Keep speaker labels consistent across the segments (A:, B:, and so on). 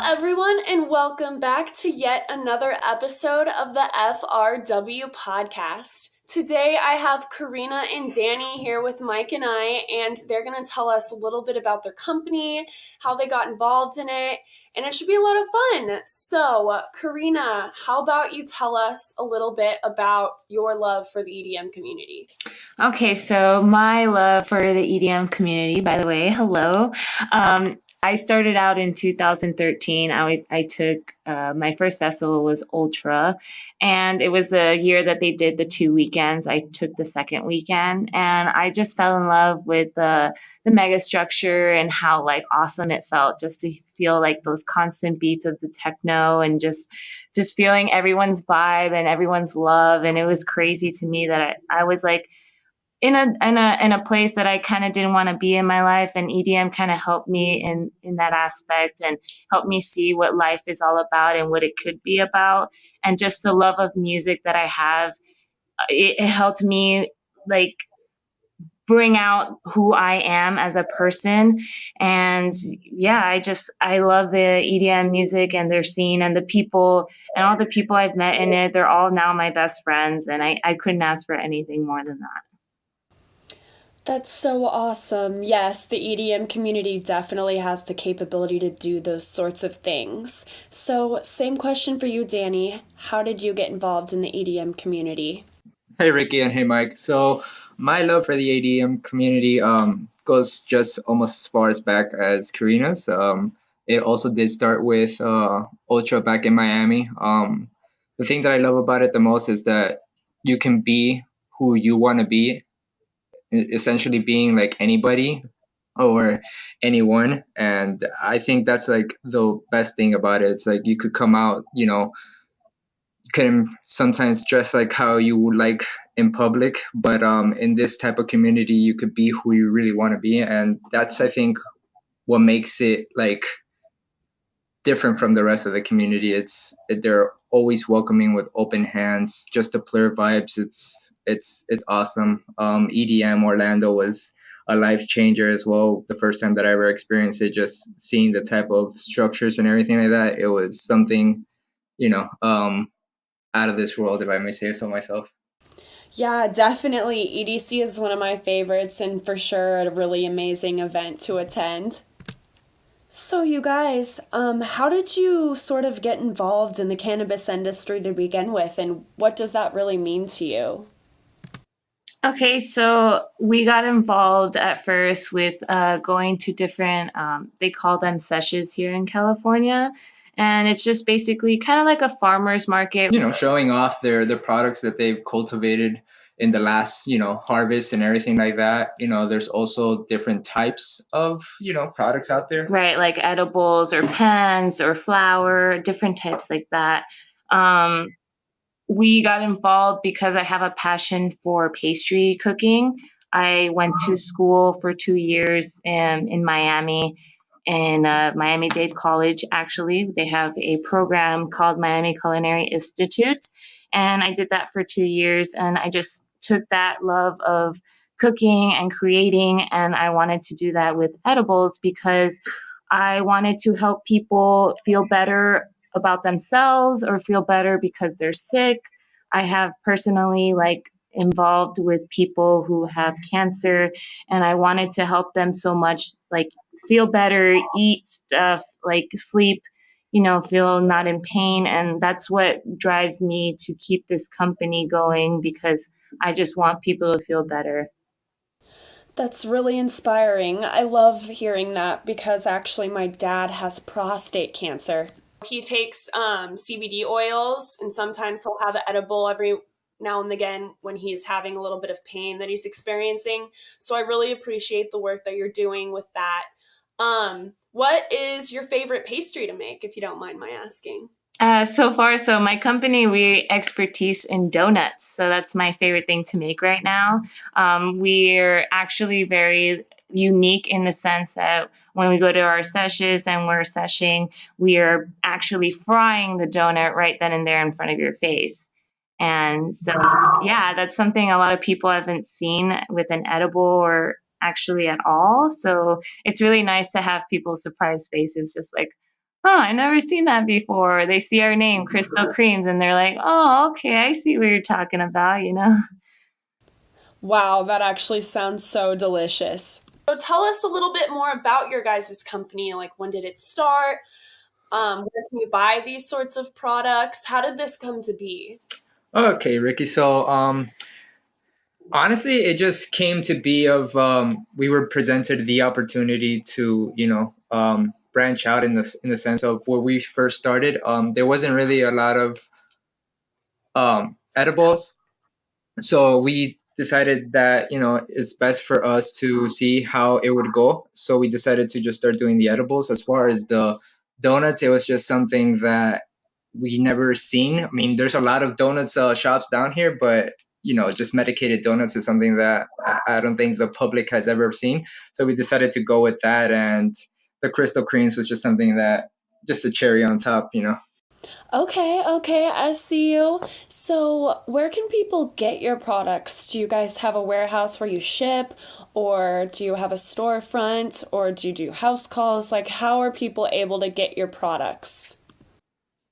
A: everyone, and welcome back to yet another episode of the FRW podcast. Today, I have Karina and Danny here with Mike and I, and they're going to tell us a little bit about their company, how they got involved in it, and it should be a lot of fun. So, Karina, how about you tell us a little bit about your love for the EDM community?
B: Okay, so my love for the EDM community, by the way, hello. I started out in 2013. I took my first festival was Ultra, and it was the year that they did the 2 weekends. I took the second weekend, and I just fell in love with the mega structure and how like awesome it felt just to feel like those constant beats of the techno and just feeling everyone's vibe and everyone's love. And it was crazy to me that I was like in a place that I kind of didn't want to be in my life, and EDM kind of helped me in that aspect and helped me see what life is all about and what it could be about, and just the love of music that I have. It helped me like bring out who I am as a person. And yeah, I love the EDM music and their scene and the people and all the people I've met in it. They're all now my best friends, and I couldn't ask for anything more than that.
A: That's so awesome. Yes, the EDM community definitely has the capability to do those sorts of things. So, same question for you, Danny. How did you get involved in the EDM community?
C: Hey Ricky and hey Mike. So my love for the ADM community goes just almost as far as back as Karina's. It also did start with Ultra back in Miami. The thing that I love about it the most is that you can be who you want to be, essentially being like anybody or anyone. And I think that's like the best thing about it. It's like you could come out, can sometimes dress like how you would like in public, but in this type of community, you could be who you really want to be, and that's I think what makes it like different from the rest of the community. They're always welcoming with open hands, just the player vibes. It's awesome. EDM Orlando was a life changer as well. The first time that I ever experienced it, just seeing the type of structures and everything like that, it was something, you know. Out of this world, if I may say so myself.
A: Yeah, definitely. EDC is one of my favorites and for sure a really amazing event to attend. So, you guys, how did you sort of get involved in the cannabis industry to begin with, and what does that really mean to you?
B: Okay, so we got involved at first with going to different, they call them sessions here in California. And it's just basically kind of like a farmer's market.
C: Showing off their products that they've cultivated in the last, harvest and everything like that. There's also different types of, products out there.
B: Right, like edibles or pens or flour, different types like that. We got involved because I have a passion for pastry cooking. I went to school for 2 years in Miami, in Miami-Dade College, actually. They have a program called Miami Culinary Institute, and I did that for 2 years, and I just took that love of cooking and creating, and I wanted to do that with edibles because I wanted to help people feel better about themselves or feel better because they're sick. I have personally like involved with people who have cancer, and I wanted to help them so much, like feel better, eat stuff, like sleep, feel not in pain. And that's what drives me to keep this company going because I just want people to feel better.
A: That's really inspiring. I love hearing that because actually my dad has prostate cancer. He takes CBD oils, and sometimes he'll have an edible every now and again when he's having a little bit of pain that he's experiencing. So I really appreciate the work that you're doing with that. What is your favorite pastry to make, if you don't mind my asking?
B: So my company, we expertise in donuts. So that's my favorite thing to make right now. We're actually very unique in the sense that when we go to our sessions and we're seshing, we are actually frying the donut right then and there in front of your face. And so, yeah, that's something a lot of people haven't seen with an edible or actually at all. So it's really nice to have people's surprise faces just like, oh, I never seen that before. They see our name, Kristal Kreams, and they're like, oh, okay, I see what you're talking about, you know?
A: Wow, that actually sounds so delicious. So tell us a little bit more about your guys' company. Like, when did it start? Where can you buy these sorts of products? How did this come to be?
C: Okay, Ricky. So, honestly, it just came to be of we were presented the opportunity to, branch out in the sense of where we first started. There wasn't really a lot of edibles. So we decided that, it's best for us to see how it would go. So we decided to just start doing the edibles. As far as the donuts, it was just something that we never seen. I mean, there's a lot of donuts shops down here, but just medicated donuts is something that I don't think the public has ever seen. So we decided to go with that, and the Crystal Creams was just something that just a cherry on top.
A: Okay, okay, I see you. So, where can people get your products? Do you guys have a warehouse where you ship, or do you have a storefront, or do you do house calls? Like, how are people able to get your products?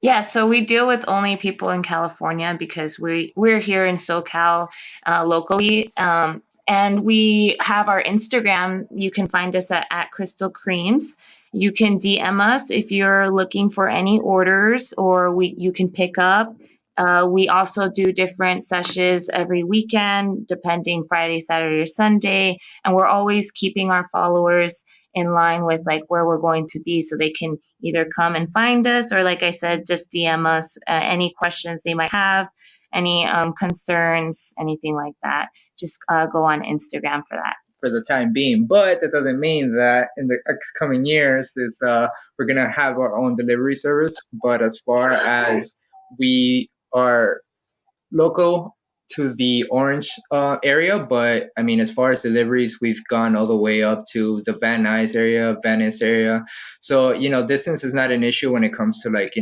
B: Yeah, so we deal with only people in California because we're here in SoCal locally, and we have our Instagram. You can find us at Crystal Creams. You can DM us if you're looking for any orders, or you can pick up. We also do different sessions every weekend, depending Friday, Saturday, or Sunday, and we're always keeping our followers in line with like where we're going to be so they can either come and find us or like I said just DM us any questions they might have, any concerns, anything like that. Just go on Instagram for that.
C: For the time being. But that doesn't mean that in the coming years, it's we're gonna have our own delivery service. But as far as we are local to the Orange area, but I mean, as far as deliveries, we've gone all the way up to the Van Nuys area, Venice area. So distance is not an issue when it comes to like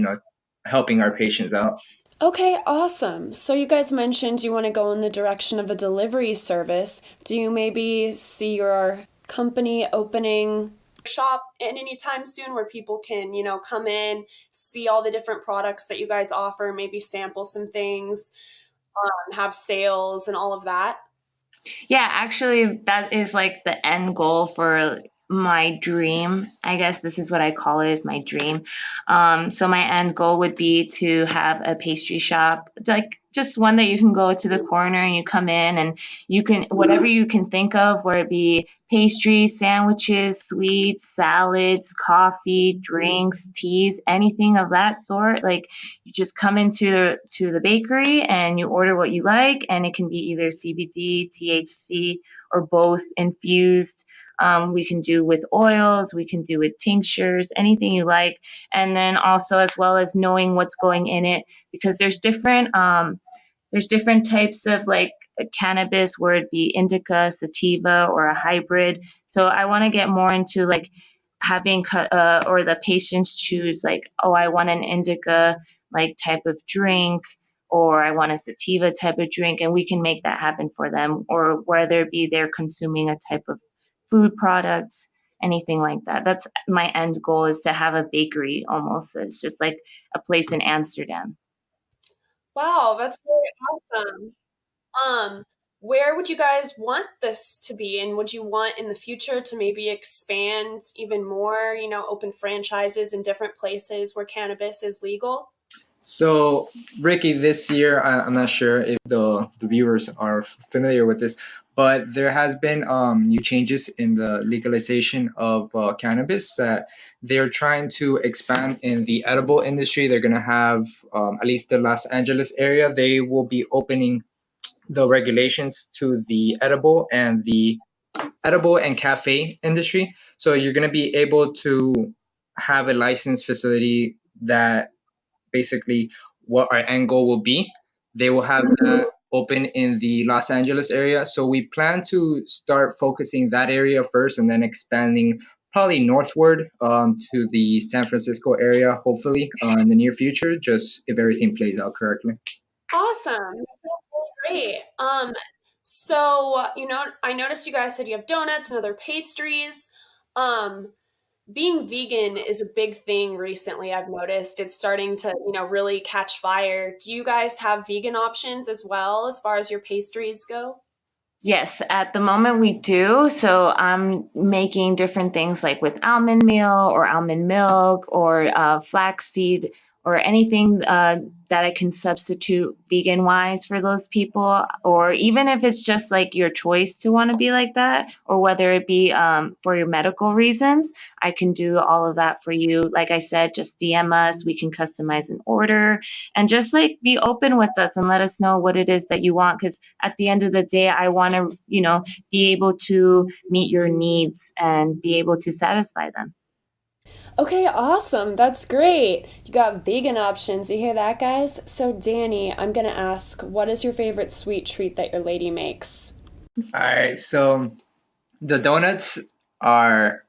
C: helping our patients out.
A: Okay, awesome. So you guys mentioned you want to go in the direction of a delivery service. Do you maybe see your company opening a shop at any time soon where people can, come in, see all the different products that you guys offer, maybe sample some things, have sales and all of that?
B: Yeah, actually, that is like the end goal for my dream. I guess this is what I call it, is my dream. So my end goal would be to have a pastry shop, like just one that you can go to the corner and you come in and you can whatever you can think of, where it be pastries, sandwiches, sweets, salads, coffee, drinks, teas, anything of that sort. Like you just come into the bakery and you order what you like, and it can be either CBD, THC, or both infused. We can do with oils, we can do with tinctures, anything you like. And then also as well as knowing what's going in it, because there's different types of like cannabis, where it be indica, sativa, or a hybrid. So I want to get more into like having or the patients choose like, oh, I want an indica like type of drink, or I want a sativa type of drink, and we can make that happen for them. Or whether it be they're consuming a type of food product, anything like that. That's my end goal, is to have a bakery almost. It's just like a place in Amsterdam.
A: Wow, that's really awesome. Um, where would you guys want this to be? And would you want in the future to maybe expand even more, open franchises in different places where cannabis is legal?
C: So, Ricky, this year, I'm not sure if the viewers are familiar with this, but there has been new changes in the legalization of cannabis. They're trying to expand in the edible industry. They're going to have, at least the Los Angeles area, they will be opening the regulations to the edible and cafe industry. So you're going to be able to have a licensed facility that basically what our end goal will be. They will have that open in the Los Angeles area. So we plan to start focusing that area first and then expanding probably northward to the San Francisco area, hopefully in the near future, just if everything plays out correctly.
A: Awesome. That sounds really great. So, I noticed you guys said you have donuts and other pastries. Um, being vegan is a big thing recently. I've noticed it's starting to, really catch fire. Do you guys have vegan options as well as far as your pastries go?
B: Yes, at the moment we do. So I'm making different things like with almond meal or almond milk or flaxseed or anything that I can substitute vegan wise for those people. Or even if it's just like your choice to want to be like that, or whether it be for your medical reasons, I can do all of that for you. Like I said, just DM us. We can customize an order and just like be open with us and let us know what it is that you want. Because at the end of the day, I want to, be able to meet your needs and be able to satisfy them.
A: Okay, awesome. That's great. You got vegan options. You hear that, guys? So, Danny, I'm going to ask, what is your favorite sweet treat that your lady makes?
C: All right, so the donuts are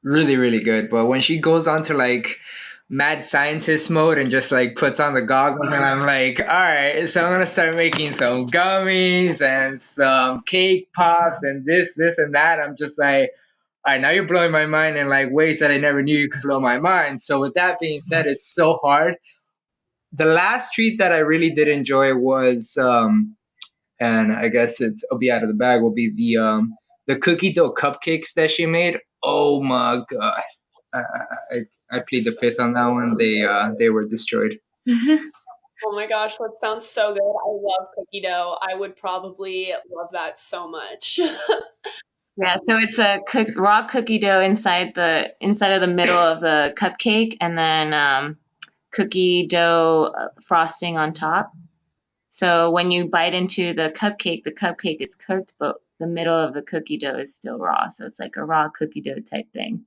C: really, really good, but when she goes on to like mad scientist mode and just like puts on the goggles, and I'm like, all right, so I'm gonna start making some gummies and some cake pops and this and that. I'm just like, all right, now you're blowing my mind in like ways that I never knew you could blow my mind. So with that being said, it's so hard. The last treat that I really did enjoy was and I guess it'll be out of the bag, will be the cookie dough cupcakes that she made. Oh my god. I, I, I plead the fifth on that one. They were destroyed.
A: Oh my gosh, that sounds so good. I love cookie dough. I would probably love that so much.
B: Yeah, so it's a raw cookie dough inside of the middle of the cupcake, and then cookie dough frosting on top. So when you bite into the cupcake is cooked, but the middle of the cookie dough is still raw. So it's like a raw cookie dough type thing.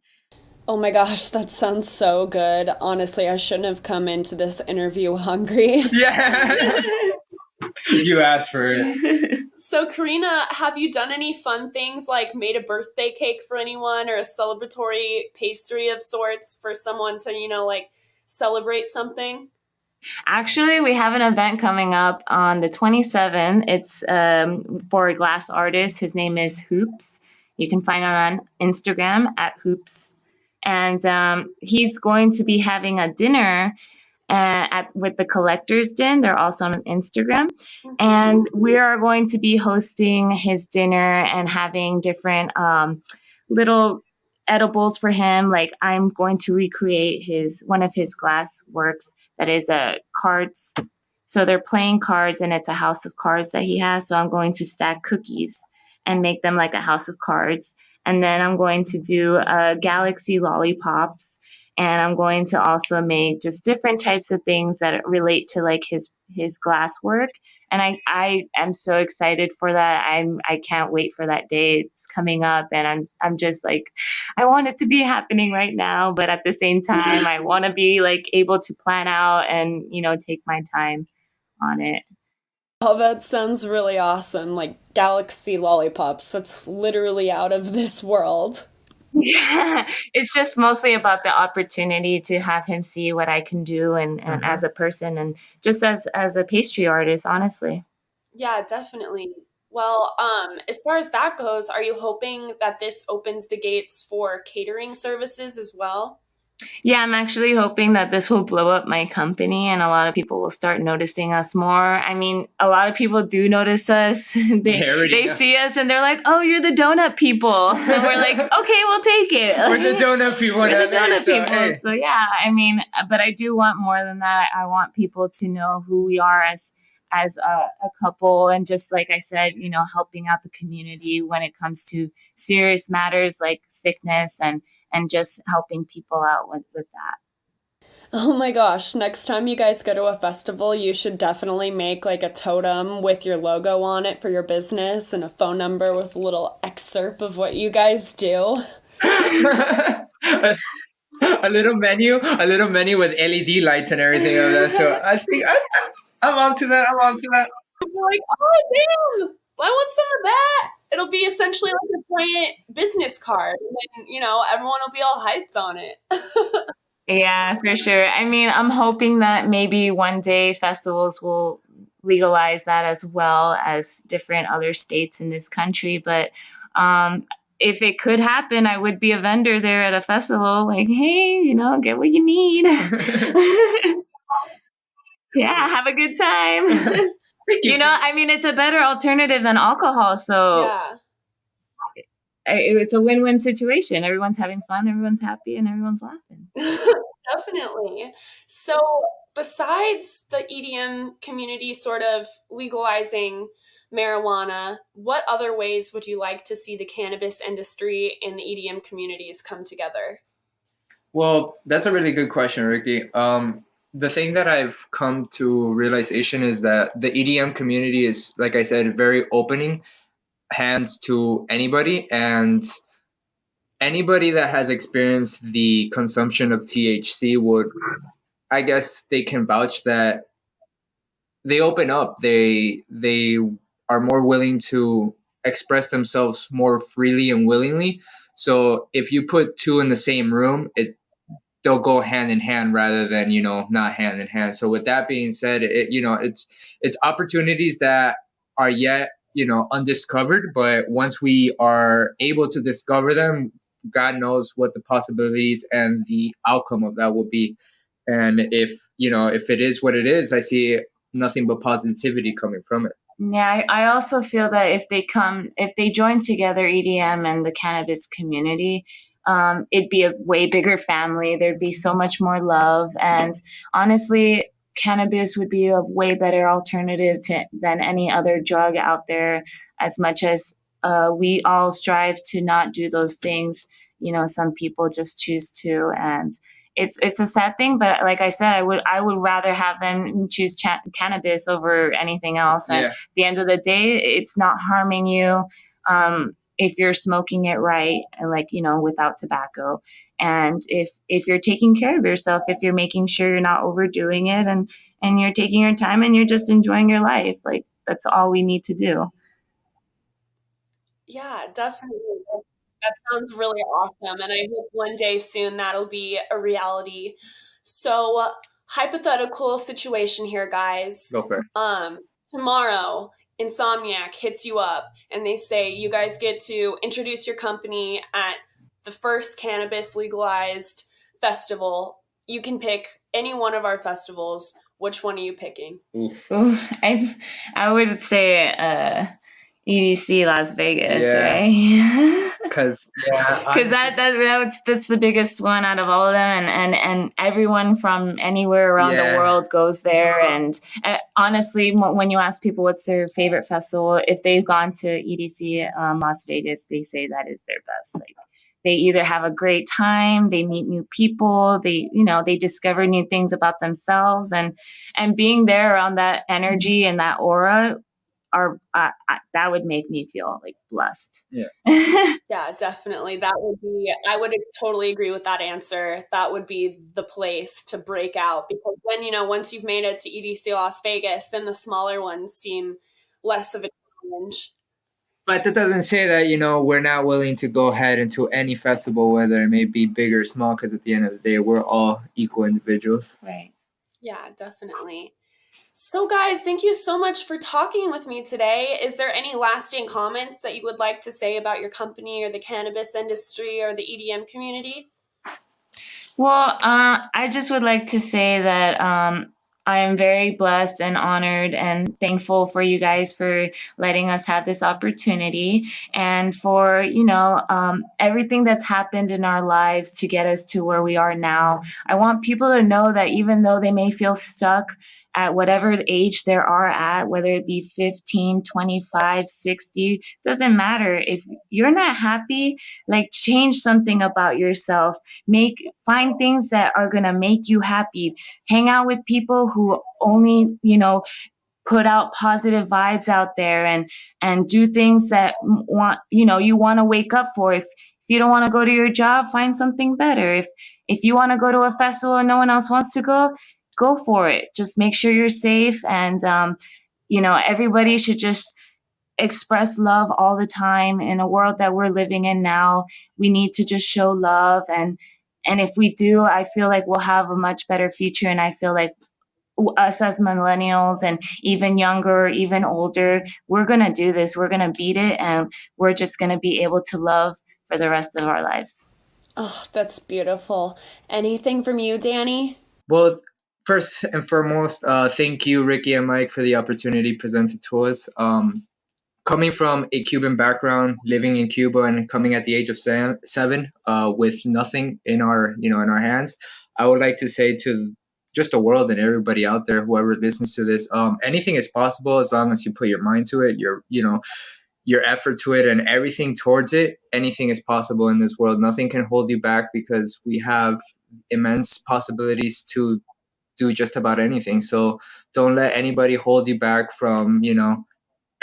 A: Oh my gosh, that sounds so good. Honestly, I shouldn't have come into this interview hungry.
C: Yeah. You asked for it.
A: So, Karina, have you done any fun things like made a birthday cake for anyone or a celebratory pastry of sorts for someone to, like celebrate something?
B: Actually, we have an event coming up on the 27th. It's for a glass artist. His name is Hoops. You can find him on Instagram at Hoops. And he's going to be having a dinner with the Collectors Den. They're also on Instagram. And we are going to be hosting his dinner and having different little edibles for him. Like I'm going to recreate one of his glass works that is cards. So they're playing cards and it's a house of cards that he has. So I'm going to stack cookies and make them like a house of cards. And then I'm going to do galaxy lollipops, and I'm going to also make just different types of things that relate to like his glass work. And I am so excited for that. I can't wait for that day. It's coming up, and I'm just like I want it to be happening right now, but at the same time I want to be like able to plan out and take my time on it.
A: Oh, that sounds really awesome. Like galaxy lollipops. That's literally out of this world.
B: Yeah, it's just mostly about the opportunity to have him see what I can do and as a person and just as a pastry artist, honestly.
A: Yeah, definitely. Well, as far as that goes, are you hoping that this opens the gates for catering services as well?
B: Yeah, I'm actually hoping that this will blow up my company and a lot of people will start noticing us more. I mean, a lot of people do notice us.
C: They already
B: They
C: know.
B: see us and they're like, "Oh, you're the donut people." And we're like, "Okay, we'll take it."
C: We're the donut people.
B: We're the donut
C: So,
B: people.
C: hey.
B: So yeah, I mean, but I do want more than that. I want people to know who we are as a couple, and just like I said, helping out the community when it comes to serious matters like sickness and just helping people out with that.
A: Oh my gosh, next time you guys go to a festival, you should definitely make like a totem with your logo on it for your business and a phone number with a little excerpt of what you guys do.
C: A little menu with LED lights and everything of that. So I think I'm onto that. I'm onto that.
A: You're like, oh damn, I want some of that. It'll be essentially like a giant business card, and then everyone will be all hyped on it.
B: Yeah, for sure. I mean, I'm hoping that maybe one day festivals will legalize that as well as different other states in this country. But if it could happen, I would be a vendor there at a festival, like, hey, get what you need. Yeah, have a good time. I mean, it's a better alternative than alcohol, so
A: Yeah.
B: it's a win-win situation. Everyone's having fun, everyone's happy, and everyone's laughing.
A: Definitely. So, besides the EDM community sort of legalizing marijuana, what other ways would you like to see the cannabis industry and the EDM communities come together?
C: Well, that's a really good question, Ricky. The thing that I've come to realization is that the EDM community is, like I said, very opening hands to anybody, and anybody that has experienced the consumption of THC would, I guess, they can vouch that they open up. They are more willing to express themselves more freely and willingly. So if you put two in the same room, they'll go hand in hand rather than not hand in hand. So with that being said, it's opportunities that are yet undiscovered, but once we are able to discover them, God knows what the possibilities and the outcome of that will be. And if it is what it is, I see nothing but positivity coming from it.
B: Yeah, I also feel that if they join together, EDM and the cannabis community, it'd be a way bigger family. There'd be so much more love. And honestly, cannabis would be a way better alternative than any other drug out there, as much as we all strive to not do those things. Some people just choose to, and it's a sad thing, but like I said, I would rather have them choose cannabis over anything else. And
C: Yeah.
B: at the end of the day, it's not harming you if you're smoking it right, and without tobacco. And if you're taking care of yourself, if you're making sure you're not overdoing it, and you're taking your time and you're just enjoying your life, like that's all we need to do.
A: Yeah, definitely. That sounds really awesome. And I hope one day soon that'll be a reality. So, hypothetical situation here, guys.
C: Go for it.
A: Tomorrow, Insomniac hits you up and they say you guys get to introduce your company at the first cannabis legalized festival. You can pick any one of our festivals. Which one are you picking?
C: Oof.
B: Ooh, I would say EDC Las Vegas,
C: Yeah.
B: right?
C: Because
B: that's the biggest one out of all of them, and everyone from anywhere around the world goes there. And honestly, when you ask people what's their favorite festival, if they've gone to EDC Las Vegas, they say that is their best. Like, they either have a great time, they meet new people, they discover new things about themselves, and being there around that energy and that aura that would make me feel like blessed.
C: Yeah.
A: Yeah, definitely. I would totally agree with that answer. That would be the place to break out, because then, once you've made it to EDC Las Vegas, then the smaller ones seem less of a challenge.
C: But that doesn't say that, we're not willing to go ahead into any festival, whether it may be big or small, because at the end of the day, we're all equal individuals.
B: Right.
A: Yeah, definitely. So, guys, thank you so much for talking with me today. Is there any lasting comments that you would like to say about your company or the cannabis industry or the EDM community?
B: Well, I just would like to say that I am very blessed and honored and thankful for you guys for letting us have this opportunity, and for, everything that's happened in our lives to get us to where we are now. I want people to know that even though they may feel stuck at whatever age they are at, whether it be 15, 25, 60, doesn't matter. If you're not happy, like, change something about yourself. Find things that are going to make you happy. Hang out with people who only, put out positive vibes out there, and do things that you want to wake up for. If you don't want to go to your job, find something better. If you want to go to a festival and no one else wants to go for it. Just make sure you're safe, and everybody should just express love all the time. In a world that we're living in now, we need to just show love, and if we do, I feel like we'll have a much better future, and I feel like us as millennials and even younger, even older, we're going to do this. We're going to beat it, and we're just going to be able to love for the rest of our lives.
A: Oh, that's beautiful. Anything from you, Danny?
C: Well, first and foremost, thank you, Ricky and Mike, for the opportunity presented to us. Coming from a Cuban background, living in Cuba, and coming at the age of seven, with nothing in our, in our hands, I would like to say to just the world and everybody out there, whoever listens to this, anything is possible as long as you put your mind to it, your effort to it, and everything towards it. Anything is possible in this world. Nothing can hold you back because we have immense possibilities to do just about anything. So don't let anybody hold you back from,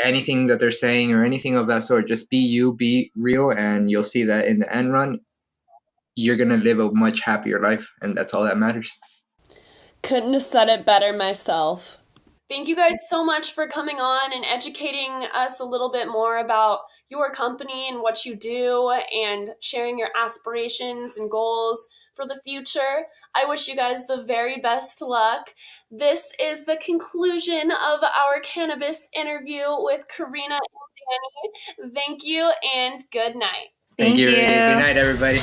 C: anything that they're saying or anything of that sort. Just be you, be real, and you'll see that in the end run, you're going to live a much happier life. And that's all that matters.
A: Couldn't have said it better myself. Thank you guys so much for coming on and educating us a little bit more about your company and what you do and sharing your aspirations and goals for the future. I wish you guys the very best luck. This is the conclusion of our cannabis interview with Karina and Danny. Thank you and good night.
B: Thank you.
C: Good night, everybody.